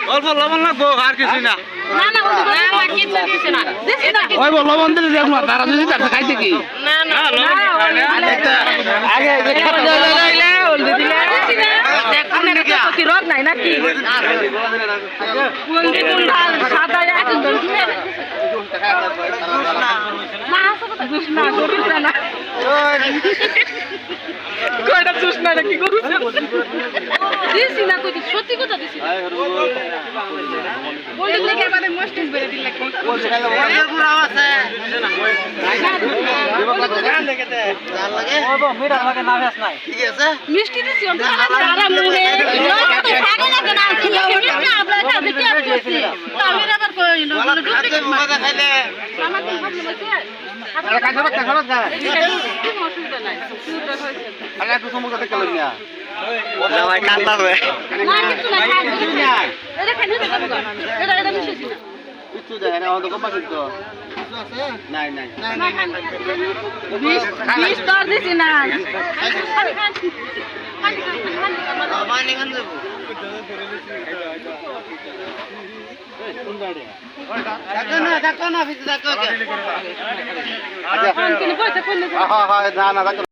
অল্প লবণ লাগবো আর কিছু না লবণ দিলে দেখবো তারা যদি খাইতে কি রোগ নাই নাকি কয়টা চুষ না নাকি গরু দিছি না কই সত্যি কথা দিছি বলি লেগে বাদে মস্তিস বেরে দিল লাগি কোন খাইলো ওর পুরো আছে গান দেখতে জান লাগে ওগো মিঠা লাগে না ভেস নাই ঠিক আছে মিষ্টি দিছি অন্ত সারা মুহে তো সাগে লাগে না কি মিষ্টি আপলা খাতে কি করছি তামির আবার কই না খাতে মুহে খাইলে আমার কি ভাবলে বলছে আরে কাজ করতে খরচ না কি অসুবিধা নাই সুবিধা হইছে আরে তো সমুদ্র থেকে লই না ওটা ভাই কান্না হবে না কিছু না এটা খাইতে দেবো এটা মিশিয়েছি না কিছু দেয় না অত কম আছে তো আছে নাই নাই না খান 20 টাকা দিছি না খালি খান পানি খান দেবো কোন গাড়ি দেখো না ভিতরে দেখো আচ্ছা কোন কিনে পয়সা কোন হ্যাঁ হ্যাঁ না না